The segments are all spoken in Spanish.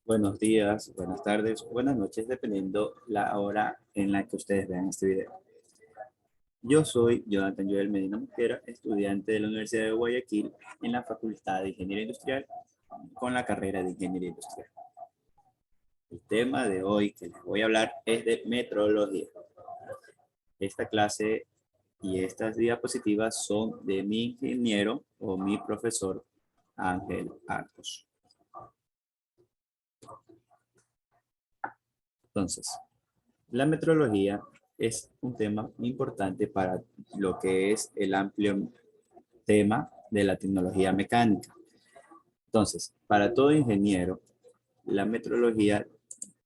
Buenos días, buenas tardes, buenas noches, dependiendo la hora en la que ustedes vean este video. Yo soy Jonathan Joel Medina Mosquera, estudiante de la Universidad de Guayaquil en la Facultad de Ingeniería Industrial con la carrera de Ingeniería Industrial. El tema de hoy que les voy a hablar es de metrología. Esta clase y estas diapositivas son de mi ingeniero o mi profesor Ángel Arcos. Entonces, la metrología es un tema importante para lo que es el amplio tema de la tecnología mecánica. Entonces, para todo ingeniero, la metrología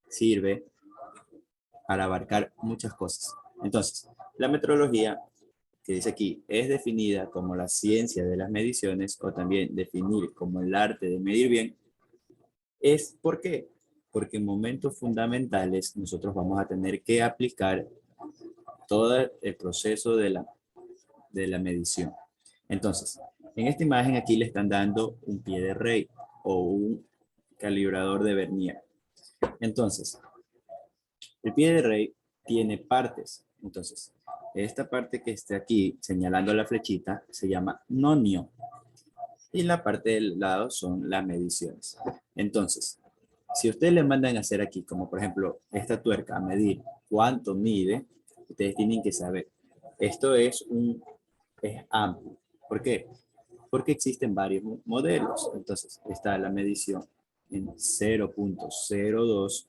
sirve para abarcar muchas cosas. Entonces, la metrología, que dice aquí, es definida como la ciencia de las mediciones o también definir como el arte de medir bien. ¿Por qué? Porque en momentos fundamentales nosotros vamos a tener que aplicar todo el proceso de la medición. Entonces, en esta imagen aquí le están dando un pie de rey o un calibrador de vernier. Entonces, el pie de rey tiene partes. Entonces, esta parte que está aquí señalando la flechita se llama nonio. Y la parte del lado son las mediciones. Entonces, si ustedes le mandan a hacer aquí, como por ejemplo esta tuerca, a medir cuánto mide, ustedes tienen que saber. Esto es amplio. ¿Por qué? Porque existen varios modelos. Entonces, está la medición en 0.02,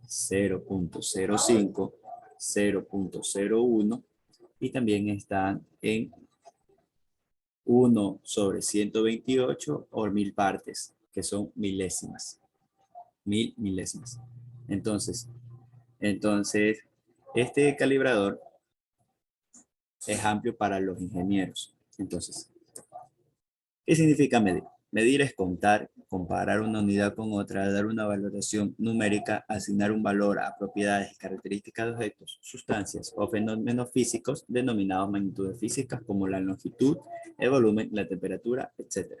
0.05, 0.01 y también están en 1/128 o 1000 partes, que son milésimas. 1000 milésimas. Entonces, este calibrador es amplio para los ingenieros. Entonces, ¿qué significa medir? Medir es contar, comparar una unidad con otra, dar una valoración numérica, asignar un valor a propiedades y características de objetos, sustancias o fenómenos físicos denominados magnitudes físicas como la longitud, el volumen, la temperatura, etc.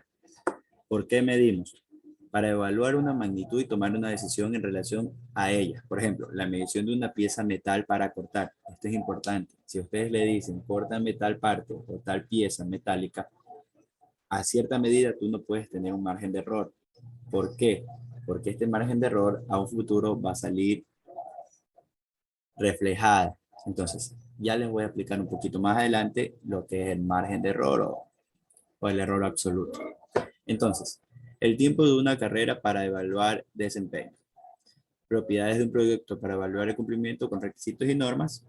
¿Por qué medimos? Para evaluar una magnitud y tomar una decisión en relación a ella. Por ejemplo, la medición de una pieza metal para cortar. Esto es importante. Si ustedes le dicen corta metal parte o tal pieza metálica, a cierta medida tú no puedes tener un margen de error. ¿Por qué? Porque este margen de error a un futuro va a salir reflejada. Entonces, ya les voy a explicar un poquito más adelante lo que es el margen de error o el error absoluto. Entonces, el tiempo de una carrera para evaluar desempeño. Propiedades de un producto para evaluar el cumplimiento con requisitos y normas,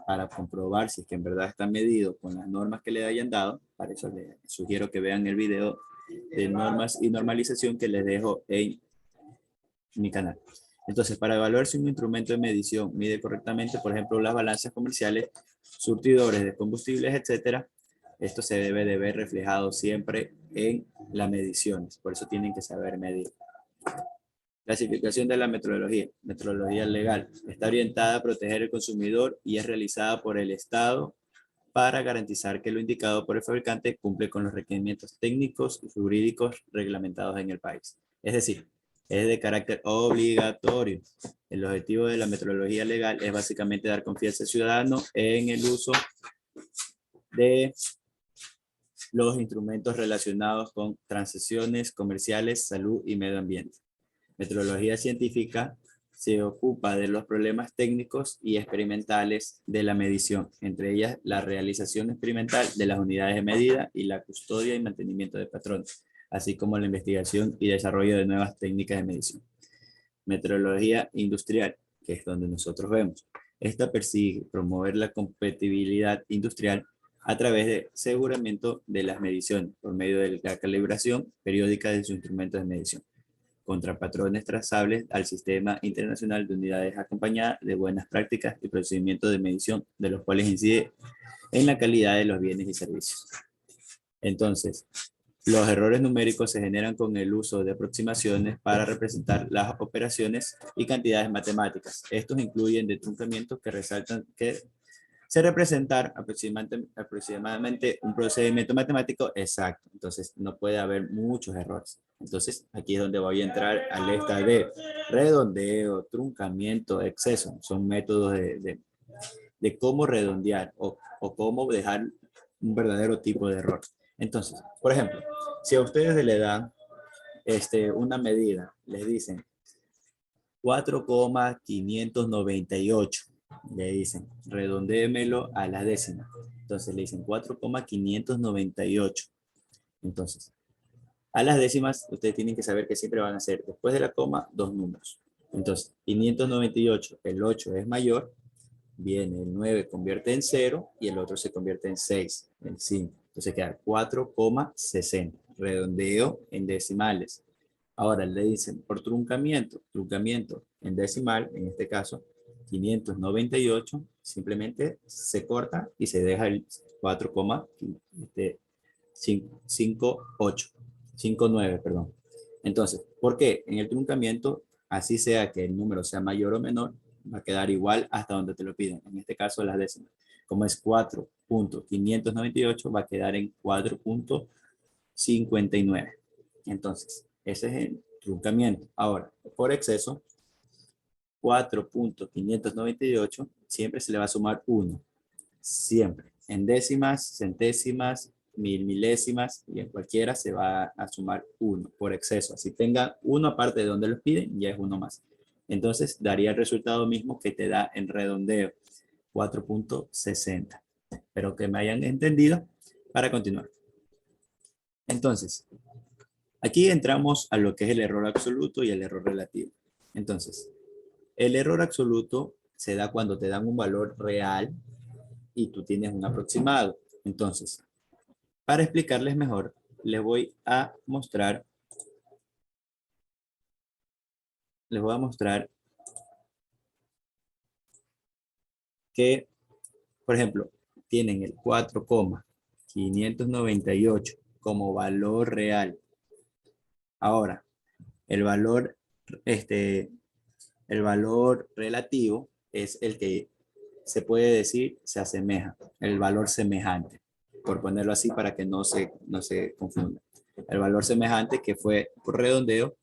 para comprobar si es que en verdad está medido con las normas que le hayan dado. Para eso les sugiero que vean el video de normas y normalización que les dejo en mi canal. Entonces, para evaluar si un instrumento de medición mide correctamente, por ejemplo, las balanzas comerciales, surtidores de combustibles, etcétera, esto se debe de ver reflejado siempre en las mediciones. Por eso tienen que saber medir. Clasificación de la metrología. Metrología legal. Está orientada a proteger al consumidor y es realizada por el Estado para garantizar que lo indicado por el fabricante cumple con los requerimientos técnicos y jurídicos reglamentados en el país. Es decir, es de carácter obligatorio. El objetivo de la metrología legal es básicamente dar confianza al ciudadano en el uso de los instrumentos relacionados con transacciones comerciales, salud y medio ambiente. Metrología científica se ocupa de los problemas técnicos y experimentales de la medición, entre ellas la realización experimental de las unidades de medida y la custodia y mantenimiento de patrones, así como la investigación y desarrollo de nuevas técnicas de medición. Metrología industrial, que es donde nosotros vemos. Esta persigue promover la compatibilidad industrial a través de aseguramiento de las mediciones por medio de la calibración periódica de sus instrumentos de medición contra patrones trazables al sistema internacional de unidades acompañadas de buenas prácticas y procedimientos de medición, de los cuales incide en la calidad de los bienes y servicios. Entonces, los errores numéricos se generan con el uso de aproximaciones para representar las operaciones y cantidades matemáticas. Estos incluyen detruncamientos que se representar aproximadamente un procedimiento matemático exacto. Entonces, no puede haber muchos errores. Entonces, aquí es donde voy a entrar a la lista de redondeo, truncamiento, exceso. Son métodos de cómo redondear o cómo dejar un verdadero tipo de error. Entonces, por ejemplo, si a ustedes le dan una medida, les dicen 4,598. Le dicen, redondéemelo a la décima. Entonces le dicen 4,598. Entonces, a las décimas, ustedes tienen que saber que siempre van a ser, después de la coma, dos números. Entonces, 598, el 8 es mayor, viene el 9 convierte en 0 y el otro se convierte en 6, en 5. Entonces queda 4,60. Redondeo en decimales. Ahora le dicen por truncamiento en decimal, en este caso 598, simplemente se corta y se deja el 4,58, perdón. Entonces, ¿por qué? En el truncamiento, así sea que el número sea mayor o menor, va a quedar igual hasta donde te lo piden. En este caso, las décimas. Como es 4,598, va a quedar en 4,59. Entonces, ese es el truncamiento. Ahora, por exceso, 4,598 siempre se le va a sumar 1. Siempre. En décimas, centésimas, milésimas y en cualquiera se va a sumar 1 por exceso. Si tenga uno aparte de donde los piden, ya es uno más. Entonces, daría el resultado mismo que te da en redondeo, 4,60. Espero que me hayan entendido para continuar. Entonces, aquí entramos a lo que es el error absoluto y el error relativo. Entonces, el error absoluto se da cuando te dan un valor real y tú tienes un aproximado. Entonces, para explicarles mejor, les voy a mostrar que, por ejemplo, tienen el 4,598 como valor real. Ahora, el valor, el valor relativo es el que se puede decir se asemeja, el valor semejante, por ponerlo así para que no se confunda. El valor semejante que fue por redondeo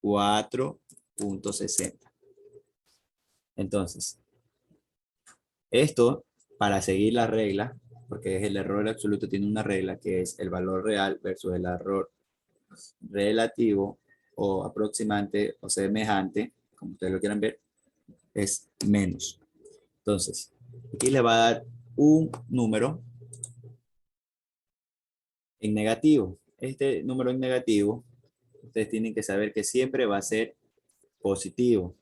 4,60. Entonces, esto para seguir la regla, porque es el error absoluto, tiene una regla que es el valor real versus el error relativo o aproximante o semejante, como ustedes lo quieran ver, es menos. Entonces, aquí le va a dar un número en negativo. Este número en negativo, ustedes tienen que saber que siempre va a ser positivo.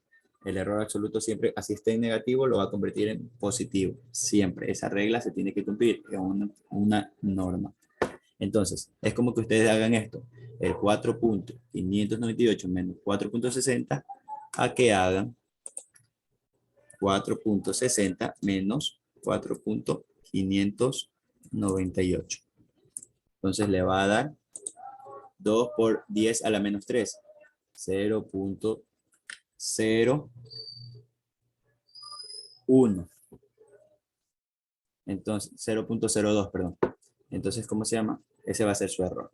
El error absoluto siempre, así esté en negativo, lo va a convertir en positivo. Siempre. Esa regla se tiene que cumplir. Es una norma. Entonces, es como que ustedes hagan esto. El 4,598 menos 4,60 a que hagan 4,60 menos 4,598. Entonces le va a dar 2 por 10 a la menos 3. 0,01. Entonces, 0,02, perdón. Entonces, ¿cómo se llama? Ese va a ser su error.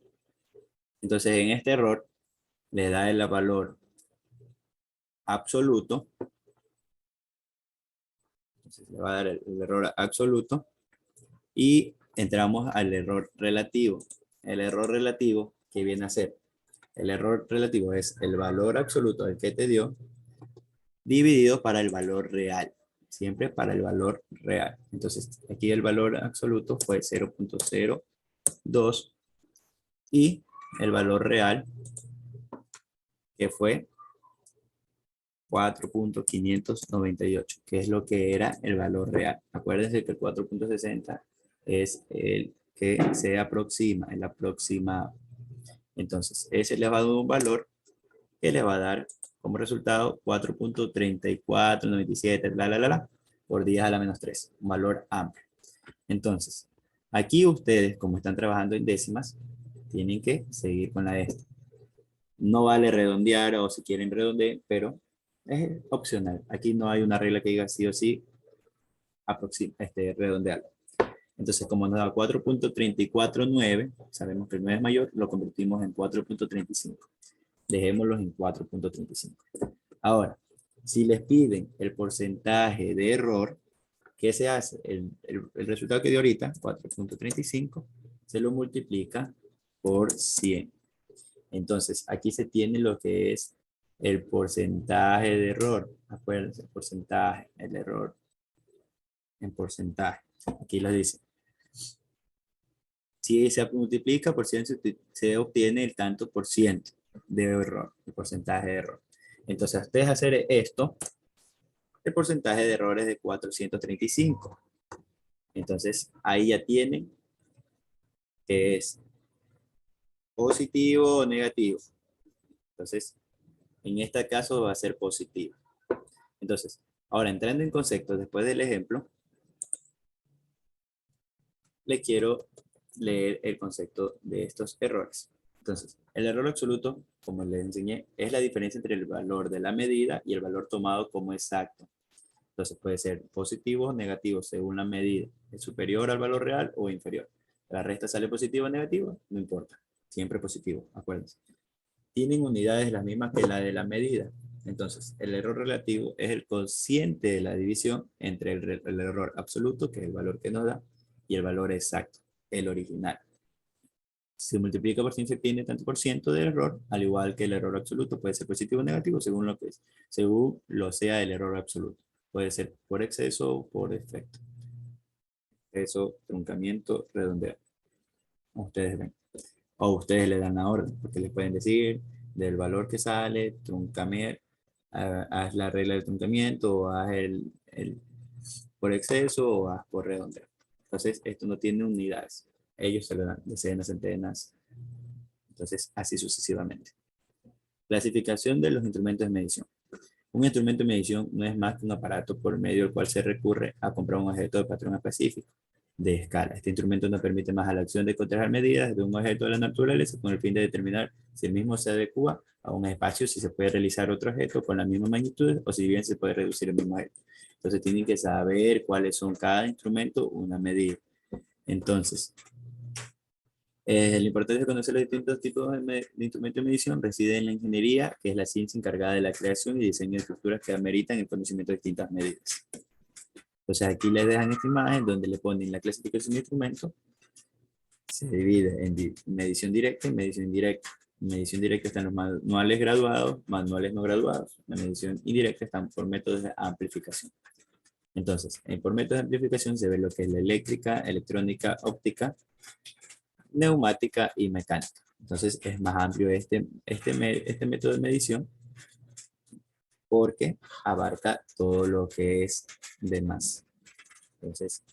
Entonces, en este error, le da el valor absoluto. Entonces, le va a dar el error absoluto. Y entramos al error relativo. El error relativo, ¿qué viene a ser? El error relativo es el valor absoluto del que te dio, dividido para el valor real. Siempre para el valor real. Entonces, aquí el valor absoluto fue 0,02 y el valor real, que fue 4,598, que es lo que era el valor real. Acuérdense que el 4,60 es el que se aproxima, el aproximado. Entonces, ese le va a dar un valor que le va a dar como resultado 4,3497, por 10 a la menos 3, un valor amplio. Entonces, aquí ustedes, como están trabajando en décimas, tienen que seguir con la esta. No vale redondear o si quieren redondear, pero es opcional. Aquí no hay una regla que diga sí o sí redondearlo. Entonces, como nos da 4.349, sabemos que el 9 es mayor, lo convertimos en 4.35. Dejémoslos en 4.35. Ahora, si les piden el porcentaje de error, ¿qué se hace? El resultado que dio ahorita, 4.35, se lo multiplica por 100. Entonces, aquí se tiene lo que es el porcentaje de error. Acuérdense, el porcentaje, el error en porcentaje. Aquí lo dice. Si se multiplica por 100, se obtiene el tanto por ciento de error, el porcentaje de error. Entonces, ustedes hacer esto, el porcentaje de error es de 435. Entonces, ahí ya tienen que es positivo o negativo. Entonces, en este caso va a ser positivo. Entonces, ahora entrando en conceptos, después del ejemplo, le quiero leer el concepto de estos errores. Entonces, el error absoluto, como les enseñé, es la diferencia entre el valor de la medida y el valor tomado como exacto. Entonces, puede ser positivo o negativo según la medida. ¿Es superior al valor real o inferior? La resta sale positiva o negativa, no importa. Siempre positivo, acuérdense. Tienen unidades las mismas que la de la medida. Entonces, el error relativo es el cociente de la división entre el error absoluto, que es el valor que nos da, y el valor exacto, el original. Si se multiplica por 100 se tiene tanto por ciento de error, al igual que el error absoluto puede ser positivo o negativo según lo que es, según lo sea el error absoluto. Puede ser por exceso o por defecto. Eso, truncamiento, redondeo. Ustedes ven. O ustedes le dan la orden, porque les pueden decir del valor que sale, truncame, haz la regla del truncamiento, o haz el por exceso, o haz por redondeo. Entonces, esto no tiene unidades. Ellos se lo dan decenas, centenas. Entonces, así sucesivamente. Clasificación de los instrumentos de medición. Un instrumento de medición no es más que un aparato por medio del cual se recurre a comprar un objeto de patrón específico de escala. Este instrumento nos permite más a la acción de cotejar medidas de un objeto de la naturaleza con el fin de determinar si el mismo se adecua a un espacio, si se puede realizar otro objeto con la misma magnitud o si bien se puede reducir el mismo objeto. Entonces tienen que saber cuáles son cada instrumento, una medida. Entonces, la importancia de conocer los distintos tipos de instrumentos de medición reside en la ingeniería, que es la ciencia encargada de la creación y diseño de estructuras que ameritan el conocimiento de distintas medidas. Entonces aquí les dejan esta imagen donde le ponen la clasificación de instrumentos. Se divide en medición directa y medición indirecta. En medición directa están los manuales graduados, manuales no graduados. La medición indirecta están por métodos de amplificación. Entonces, por métodos de amplificación se ve lo que es la eléctrica, electrónica, óptica, neumática y mecánica. Entonces es más amplio este método de medición porque abarca todo lo que es de más. Entonces,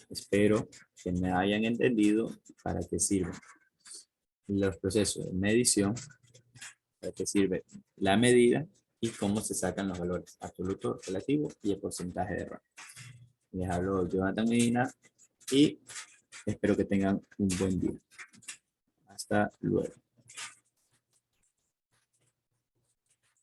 espero que me hayan entendido para qué sirven los procesos de medición, para qué sirve la medida y cómo se sacan los valores absoluto, relativo y el porcentaje de error. Les hablo Jonathan Medina y espero que tengan un buen día. Hasta luego.